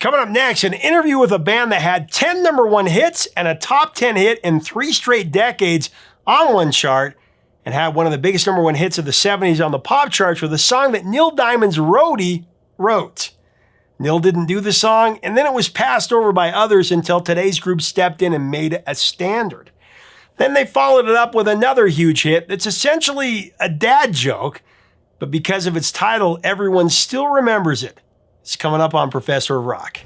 Coming up next, an interview with a band that had 10 #1 hits and a top 10 hit in 3 straight decades on one chart, and had one of the biggest #1 hits of the 70s on the pop charts with a song that Neil Diamond's roadie wrote. Neil didn't do the song, and then it was passed over by others until today's group stepped in and made it a standard. Then they followed it up with another huge hit that's essentially a dad joke, but because of its title, everyone still remembers it. It's coming up on Professor of Rock.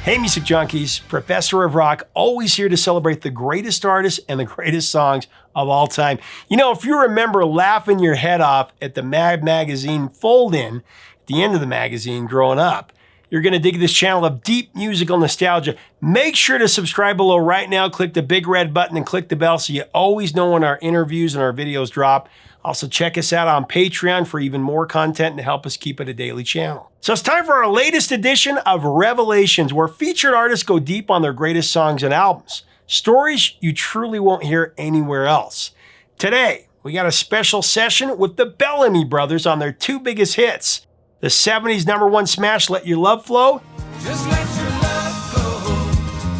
Hey, music junkies, Professor of Rock, always here to celebrate the greatest artists and the greatest songs of all time. You know, if you remember laughing your head off at the Mad Magazine fold-in at the end of the magazine growing up, you're going to dig this channel of deep musical nostalgia. Make sure to subscribe below right now. Click the big red button and click the bell so you always know when our interviews and our videos drop. Also, check us out on Patreon for even more content to help us keep it a daily channel. So it's time for our latest edition of Revelations, where featured artists go deep on their greatest songs and albums. Stories you truly won't hear anywhere else. Today, we got a special session with the Bellamy Brothers on their 2 biggest hits. The 70s #1 smash, Let Your Love Flow. Just let your love flow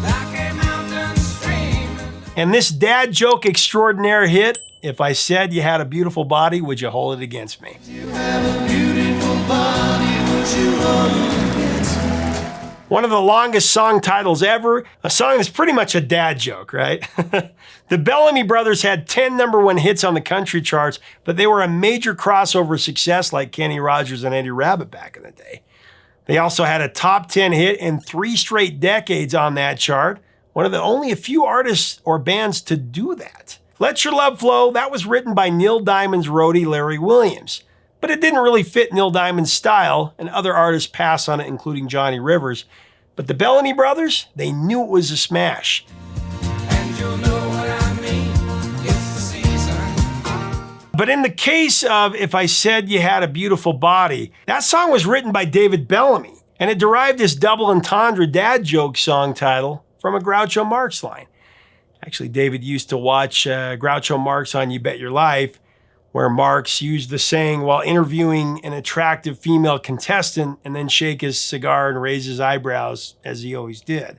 like a mountain stream. And this dad joke extraordinaire hit, If I Said You Had a Beautiful Body, Would You Hold It Against Me? You have a beautiful body, would you hold it against me? One of the longest song titles ever, a song that's pretty much a dad joke, right? The Bellamy Brothers had 10 #1 hits on the country charts, but they were a major crossover success like Kenny Rogers and Eddie Rabbitt back in the day. They also had a top 10 hit in 3 straight decades on that chart, one of the only a few artists or bands to do that. Let Your Love Flow, that was written by Neil Diamond's roadie Larry Williams, but it didn't really fit Neil Diamond's style, and other artists passed on it, including Johnny Rivers. But the Bellamy Brothers, they knew it was a smash. And you'll know what I mean. It's the season. But in the case of If I Said You Had a Beautiful Body, that song was written by David Bellamy, and it derived this double entendre dad joke song title from a Groucho Marx line. Actually, David used to watch Groucho Marx on You Bet Your Life, where Marx used the saying while interviewing an attractive female contestant and then shake his cigar and raise his eyebrows, as he always did.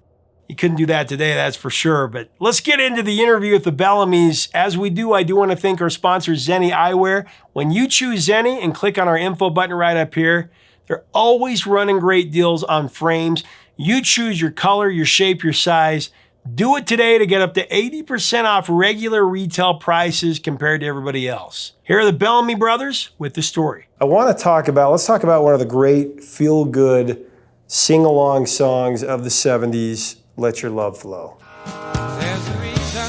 You couldn't do that today, that's for sure. But let's get into the interview with the Bellamys. As we do, I do want to thank our sponsor, Zenni Eyewear. When you choose Zenni and click on our info button right up here, they're always running great deals on frames. You choose your color, your shape, your size. Do it today to get up to 80% off regular retail prices compared to everybody else. Here are the Bellamy Brothers with the story. Let's talk about one of the great feel-good sing-along songs of the 70s, Let Your Love Flow. There's a reason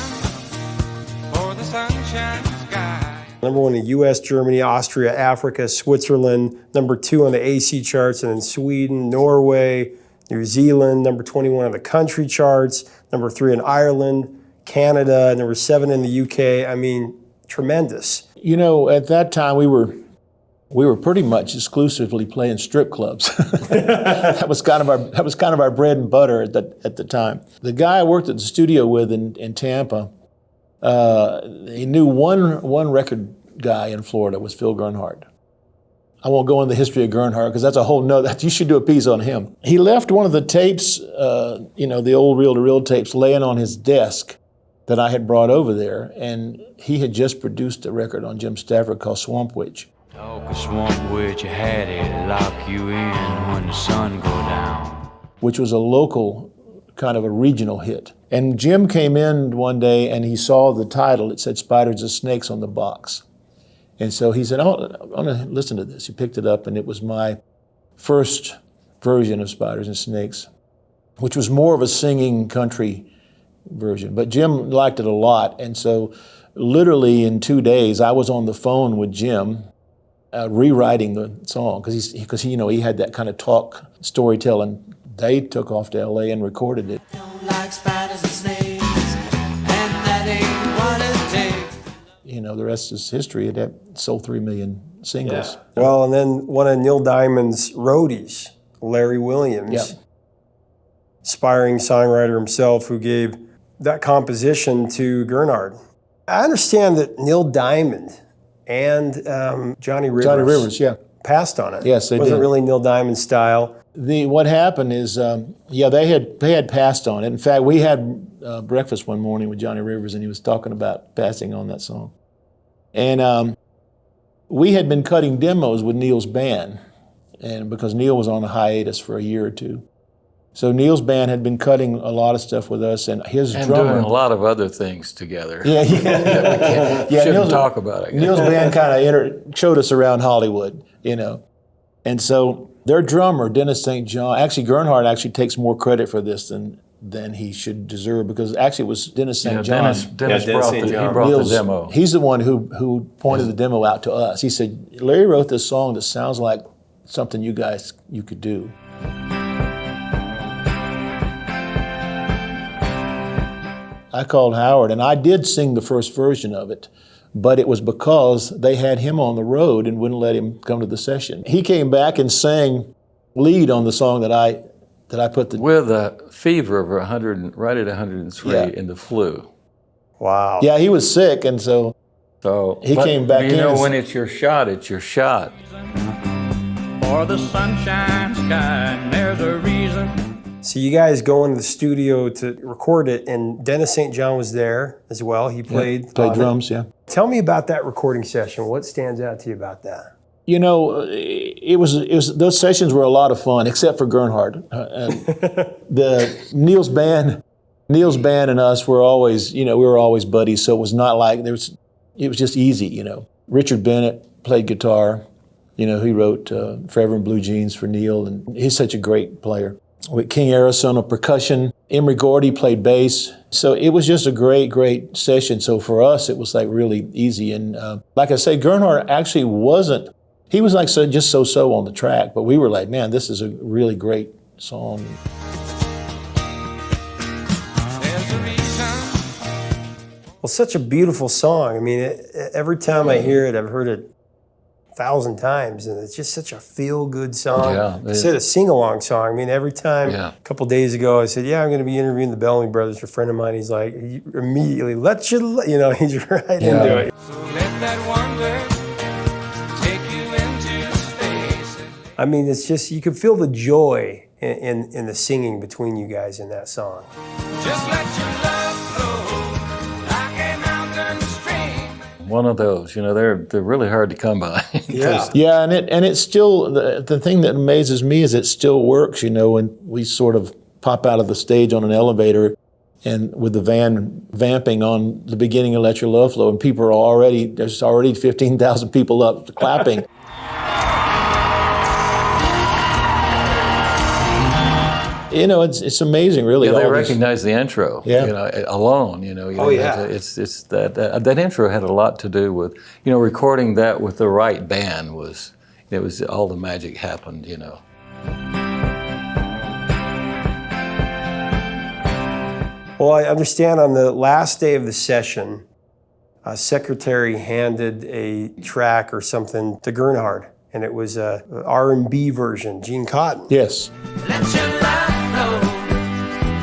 for the sunshine sky. #1 in US, Germany, Austria, Africa, Switzerland, #2 on the AC charts, and in Sweden, Norway, New Zealand, #21 on the country charts, #3 in Ireland, Canada, #7 in the UK. I mean, tremendous. You know, at that time we were pretty much exclusively playing strip clubs. that was kind of our bread and butter at the time. The guy I worked at the studio with in Tampa, he knew one record guy in Florida, was Phil Gernhardt. I won't go into the history of Gernhardt because that's a whole nother, you should do a piece on him. He left one of the tapes, the old reel-to-reel tapes laying on his desk that I had brought over there, and he had just produced a record on Jim Stafford called Swamp Witch. Talk a swamp witch, you had it, lock you in when the sun go down. Which was a local, kind of a regional hit. And Jim came in one day and he saw the title, it said Spiders and Snakes on the box. And so he said, oh, I want to listen to this. He picked it up, and it was my first version of Spiders and Snakes, which was more of a singing country version. But Jim liked it a lot, and so literally in 2 days, I was on the phone with Jim rewriting the song, because he had that kind of talk storytelling. They took off to L.A. and recorded it. Don't like spiders and snakes, and that ain't what it takes. The rest is history. It sold 3 million singles. Yeah. Well, and then one of Neil Diamond's roadies, Larry Williams, aspiring songwriter himself, who gave that composition to Gernhardt. I understand that Neil Diamond and Johnny Rivers, passed on it. Yes, they It wasn't did. really Neil Diamond style. What happened is, they had passed on it. In fact, we had breakfast one morning with Johnny Rivers, and he was talking about passing on that song. And we had been cutting demos with Neil's band, and because Neil was on a hiatus for a year or two. So Neil's band had been cutting a lot of stuff with us, and his drummer doing a lot of other things together. Yeah. Shouldn't talk about it. Neil's band kind of showed us around Hollywood, and so their drummer Dennis St. John. Actually, Gernhardt actually takes more credit for this than he should deserve, because actually it was Dennis St. John. Dennis brought Neil's, the demo. He's the one who pointed the demo out to us. He said, Larry wrote this song that sounds like something you could do. I called Howard, and I did sing the first version of it, but it was because they had him on the road and wouldn't let him come to the session. He came back and sang lead on the song that I put the... With a fever of 100, right at 103 in the flu. Wow. Yeah, he was sick, and so he came back in. You know, when it's your shot, it's your shot. For the sunshine sky, and there's a reason. So you guys go into the studio to record it, and Dennis St. John was there as well. He played drums, yeah. Tell me about that recording session. What stands out to you about that? It was those sessions were a lot of fun, except for Gernhardt. The Neil's band and us were always, we were always buddies. So it was not like it was just easy, Richard Bennett played guitar. He wrote Forever in Blue Jeans for Neil, and he's such a great player. With King Arizona percussion, Emery Gordy played bass. So it was just a great, great session. So for us, it was like really easy. And like I say, Gernhardt actually wasn't. He was like just so on the track, but we were like, man, this is a really great song. Well, such a beautiful song. I mean, every time I hear it, I've heard it 1,000 times, and it's just such a feel-good song. Yeah, Instead of sing-along song. I mean, every time, Yeah. a couple days ago, I said, I'm going to be interviewing the Bellamy Brothers for a friend of mine. He's like, he immediately, he's right into it. So let that wonder take you into space. I mean, it's just, you can feel the joy in the singing between you guys in that song. Just let your love flow like a mountain stream. One of those, they're really hard to come by. Yeah, and it's still, the thing that amazes me is it still works, when we sort of pop out of the stage on an elevator and with the van vamping on the beginning of Let Your Love Flow, and people are there's already 15,000 people up clapping. It's amazing, really. Yeah, they recognize the intro. Yeah. Alone. Oh, yeah. It's that intro had a lot to do with recording that with the right band it was all the magic happened. Well, I understand on the last day of the session, a secretary handed a track or something to Gernhardt, and it was a R&B version, Gene Cotton. Yes. Let your love flow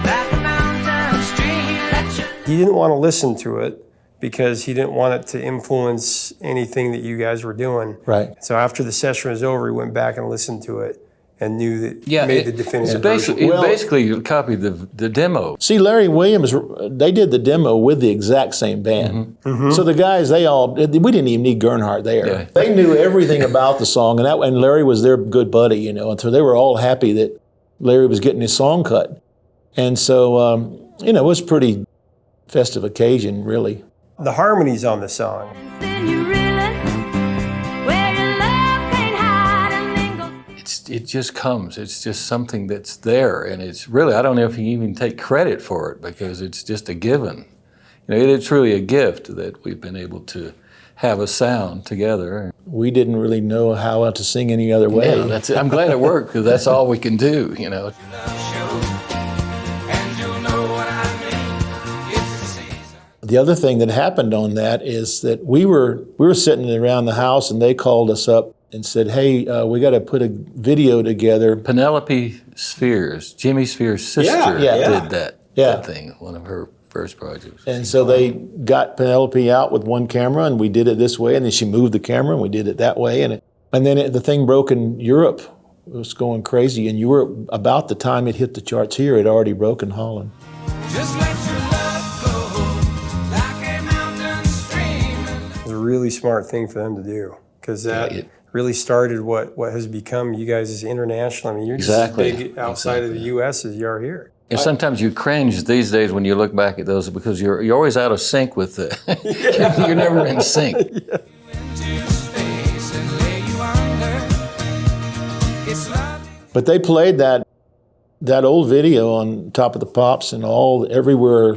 like a mountain stream. He didn't want to listen to it because he didn't want it to influence anything that you guys were doing. Right. So after the session was over, he went back and listened to it and knew that made the definitive version. It basically copied the demo. See, Larry Williams, they did the demo with the exact same band. Mm-hmm. So the guys, we didn't even need Gernhardt there. Yeah. They knew everything about the song, and Larry was their good buddy, and so they were all happy that Larry was getting his song cut. And so, it was a pretty festive occasion, really. The harmonies on the song. It just comes. It's just something that's there, and it's really, I don't know if you even take credit for it because it's just a given. It's really a gift that we've been able to have a sound together. We didn't really know how to sing any other way. Yeah, that's it. I'm glad it worked because that's all we can do. The other thing that happened on that is that we were sitting around the house, and they called us up and said, "Hey, we got to put a video together." Penelope Spheres, Jimmy Spheres' sister, did that thing, one of her first projects. And so they got Penelope out with one camera, and we did it this way, and then she moved the camera, and we did it that way, and And then the thing broke in Europe. It was going crazy. In Europe, about the time it hit the charts here, it already broke in Holland. Just let your love flow like a mountain stream. It's a really smart thing for them to do, because that Yeah, really started what has become you guys as international. I mean, you're just Exactly. as big outside of the U.S. as you are here. And sometimes you cringe these days when you look back at those because you're always out of sync with the. You're never in sync. Into space and lay you under. It's lovely. But they played that old video on Top of the Pops and everywhere,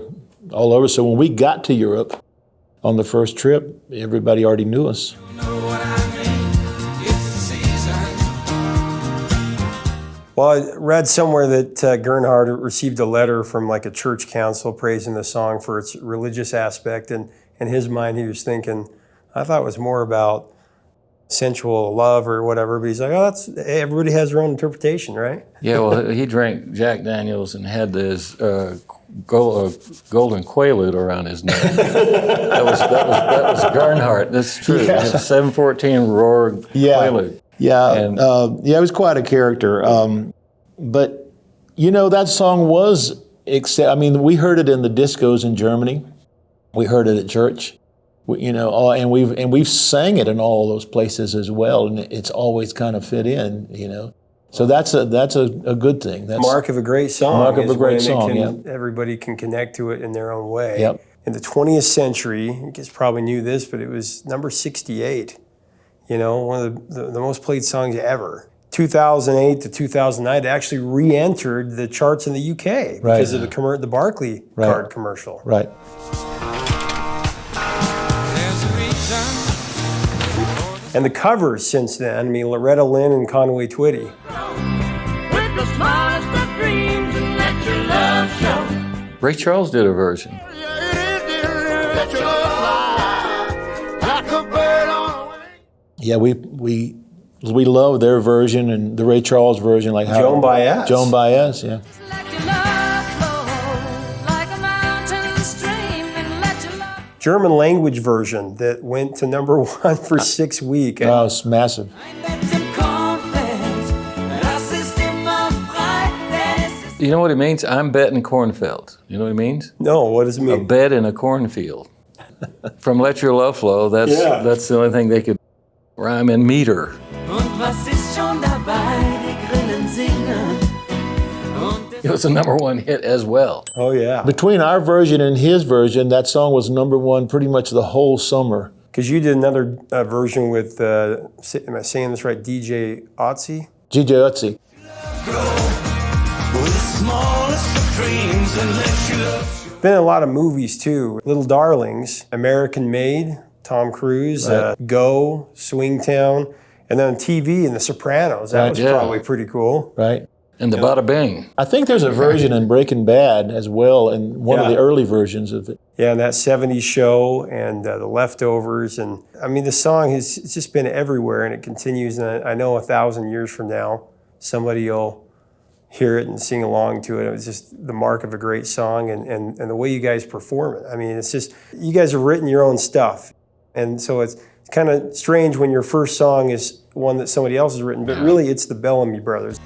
all over. So when we got to Europe on the first trip, everybody already knew us. You know what I mean? It's the season. Well, I read somewhere that Gernhardt received a letter from like a church council praising the song for its religious aspect, and in his mind he was thinking, I thought it was more about sensual love or whatever, but he's like, oh, everybody has their own interpretation, right? Yeah, well, he drank Jack Daniels and had this golden quaalude around his neck. that was Gernhardt. That's true. Yeah. It was a 714 Roar quaalude. Yeah, And- it was quite a character. But that song was. I mean, we heard it in the discos in Germany. We heard it at church. And we've sang it in all those places as well, and it's always kind of fit in. So that's a good thing. That's Mark of a great song. Mark of a is great when song, everybody can connect to it in their own way. Yep. In the 20th century, you guys probably knew this, but it was number 68. One of the most played songs ever. 2008 to 2009, it actually re-entered the charts in the UK because of the Barclay card commercial. right. There's a reason. And the covers since then, I mean, Loretta Lynn and Conway Twitty. With the smallest of dreams and let your love show. Ray Charles did a version. Let your love fly like a bird on a wing. Yeah, we love their version and the Ray Charles version, like Joan Baez. Joan Baez, yeah. Let your love flow like a mountain stream, and let your love. German language version that went to number 1 for 6 weeks. Oh, it's massive. You know what it means? I'm betting cornfield. You know what it means? No, what does it A mean? bed in a cornfield. From Let Your Love Flow, that's the only thing they could rhyme in meter. It was a number 1 hit as well. Oh, yeah. Between our version and his version, that song was number 1 pretty much the whole summer. Because you did another version with, am I saying this right, DJ Otzi? G.J. Utzi. Been in a lot of movies too. Little Darlings, American Made, Tom Cruise, Go, Swingtown, and then on TV in The Sopranos. That was yeah. probably pretty cool. Right? And the Bada Bing. I think there's a version in Breaking Bad as well, in one of the early versions of it. Yeah, and that 70s show and The Leftovers. And I mean, the song has it's just been everywhere and it continues. And I know 1,000 years from now, somebody will hear it and sing along to it. It was just the mark of a great song and the way you guys perform it. I mean, it's just, you guys have written your own stuff. And so it's kind of strange when your first song is one that somebody else has written, but really it's the Bellamy Brothers.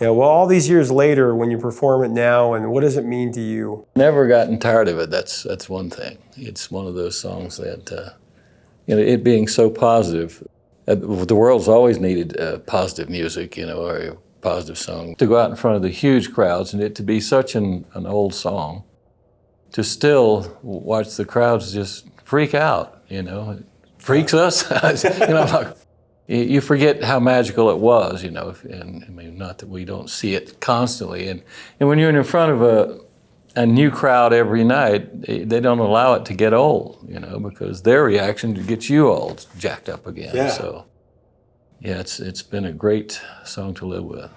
Yeah, well, all these years later, when you perform it now, and what does it mean to you? Never gotten tired of it. That's one thing. It's one of those songs that, it being so positive. The world's always needed positive music, or a positive song. To go out in front of the huge crowds and it to be such an old song, to still watch the crowds just freak out, it freaks us. Like, you forget how magical it was, and I mean, not that we don't see it constantly. And when you're in front of a new crowd every night, they don't allow it to get old, because their reaction gets you all jacked up again. Yeah. So, yeah, it's been a great song to live with.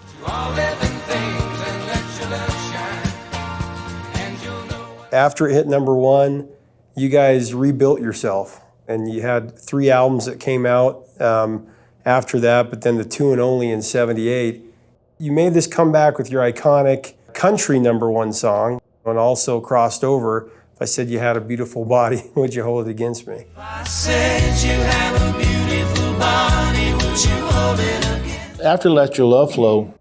After it hit number 1, you guys rebuilt yourself, and you had 3 albums that came out after that, but then the 2 and Only in 78. You made this comeback with your iconic country number 1 song, and also crossed over If I said you had a beautiful body, would you hold it against me? I said you have a beautiful body, would you hold it again? After Let Your Love Flow,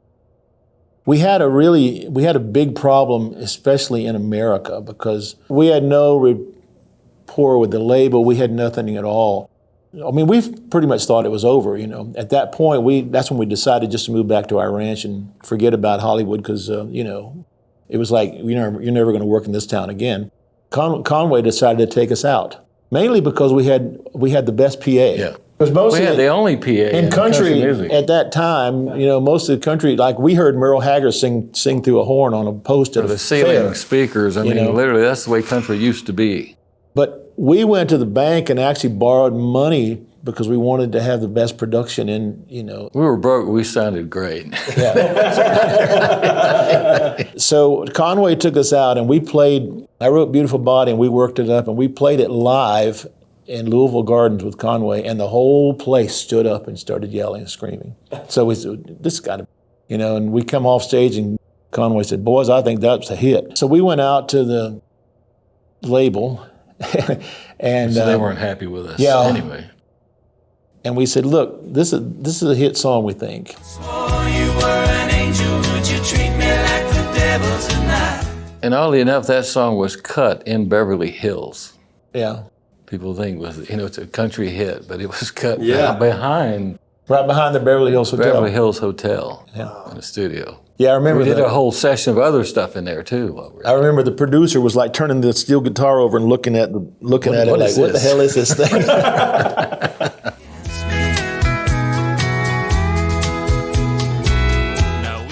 we had a big problem, especially in America, because we had no rapport with the label. We had nothing at all. I mean, we pretty much thought it was over, you know. At that point, that's when we decided just to move back to our ranch and forget about Hollywood because, you know, it was like, you're never going to work in this town again. Conway decided to take us out, mainly because we had the best PA. Yeah. Because We had the only PA in country music. at that time, you know, most of the country, like we heard Merle Haggard sing through a horn on a post at Or a the ceiling fair. speakers. I mean, know. literally, that's the way country used to be. But we went to the bank and actually borrowed money because we wanted to have the best production in, you know. We were broke. We sounded great. So Conway took us out and we played, I wrote Beautiful Body and we worked it up and we played it live in Louisville Gardens with Conway and the whole place stood up and started yelling and screaming. So we said, this got to, you know, and we come off stage and Conway said, boys, I think that's a hit. So we went out to the label and So they weren't happy with us yeah. anyway. And we said, look, this is a hit song, we think. Swore you were an angel, would you treat me like the devil tonight? And oddly enough, that song was cut in Beverly Hills. Yeah. People think it's a country hit, but it was cut Yeah. behind Right behind the Beverly Hills Hotel. Beverly Hills Hotel Yeah. in the studio. Yeah, I remember We did that. a whole session of other stuff in there too. While we were I remember the producer was like turning the steel guitar over and looking at it what like, is what the this? hell is this thing?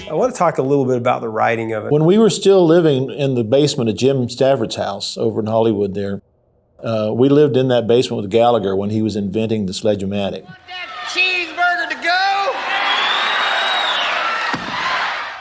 I want to talk a little bit about the writing of it. When we were still living in the basement of Jim Stafford's house over in Hollywood there, we lived in that basement with Gallagher when he was inventing the Sledge-O-Matic. Cheeseburger to go!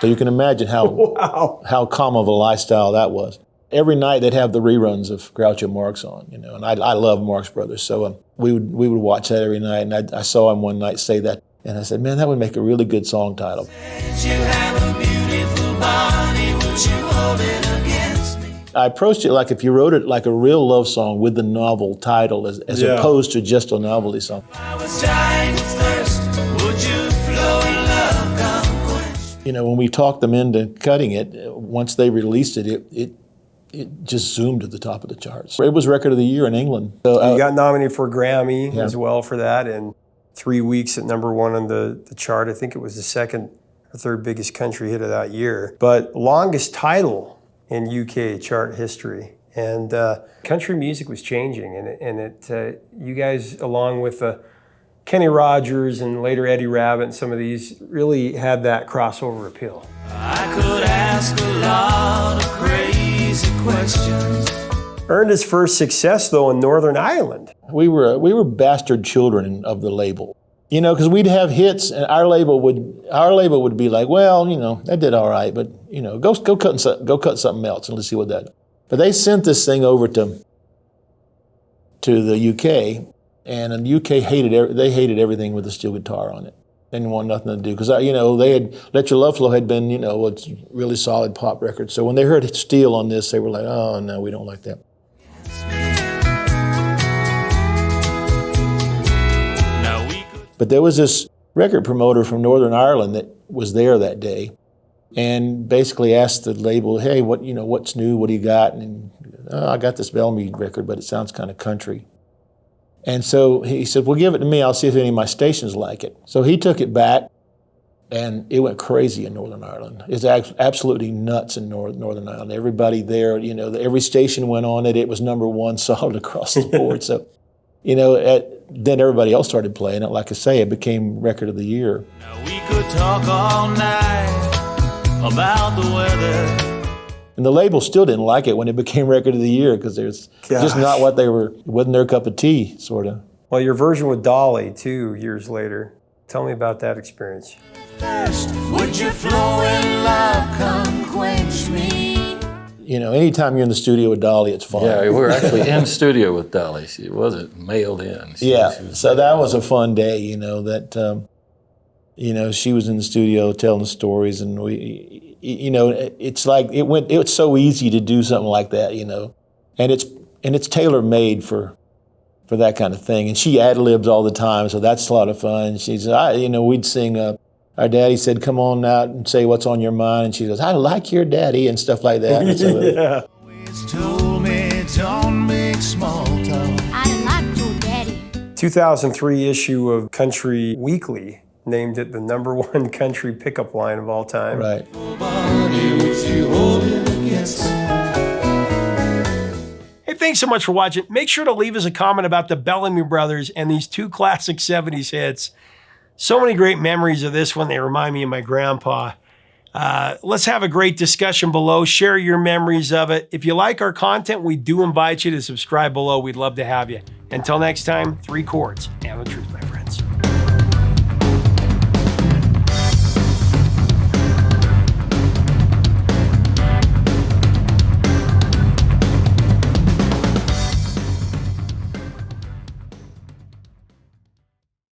So you can imagine how calm of a lifestyle that was. Every night they'd have the reruns of Groucho Marx on, you know, and I love Marx Brothers, so we would watch that every night. And I saw him one night say that, and I said, man, that would make a really good song title. You have a beautiful body, would you hold it against me? I approached it like if you wrote it like a real love song with the novel title as Yeah. opposed to just a novelty song. I was dying of thirst, would you flow in love, come quench? You know, when we talked them into cutting it, once they released it, it just zoomed to the top of the charts. It was Record of the Year in England. So, You got nominated for a Grammy Yeah. as well for that, and 3 weeks at number one on the chart. I think it was the second or third biggest country hit of that year. But longest title in UK chart history. And country music was changing, and you guys, along with Kenny Rogers and later Eddie Rabbitt and some of these, really had that crossover appeal. I could ask a lot of crazy questions. Earned his first success though in Northern Ireland. we were bastard children of the label. You know, because we'd have hits, and our label would be like, well, you know, that did all right, but you know, go cut something else and let's see what that. But they sent this thing over to the UK, and the UK hated everything with a steel guitar on it. They didn't want nothing to do because you know they had Let Your Love Flow had been a really solid pop record. So when they heard steel on this, they were like, oh no, we don't like that. Now we could But there was this record promoter from Northern Ireland that was there that day, and basically asked the label, "Hey, what's new? What do you got?" And I got this Bellamy record, but it sounds kind of country. And so he said, "Well, give it to me. I'll see if any of my stations like it." So he took it back, and it went crazy in Northern Ireland. It's absolutely nuts in Northern Ireland. Everybody there, every station went on it. It was number one solid across the board. So, then everybody else started playing it. Like I say, it became Record of the Year. Now we could talk all night about the weather. And the label still didn't like it when it became Record of the Year because there's just not what it wasn't their cup of tea, sort of. Well, your version with Dolly, 2 years later. Tell me about that experience. First, would you flow in love, come quench me? Anytime you're in the studio with Dolly, it's fun. Yeah, we were actually in studio with Dolly. She wasn't mailed in. She was So that was a fun day, she was in the studio telling stories, and we, it's like it was so easy to do something like that, and it's tailor-made for that kind of thing. And she ad-libs all the time, so that's a lot of fun. She's, we'd sing, our daddy said, come on out and say what's on your mind. And she goes, I like your daddy, and stuff like that. And so, Yeah. Always told me don't make small talk. I like your daddy. 2003 issue of Country Weekly named it the #1 country pickup line of all time. right. Nobody was you holding against. Hey, thanks so much for watching. Make sure to leave us a comment about the Bellamy Brothers and these two classic 70s hits. So many great memories of this one. They remind me of my grandpa. Let's have a great discussion below. Share your memories of it. If you like our content, we do invite you to subscribe below. We'd love to have you. Until next time, 3 chords and the truth, my friend.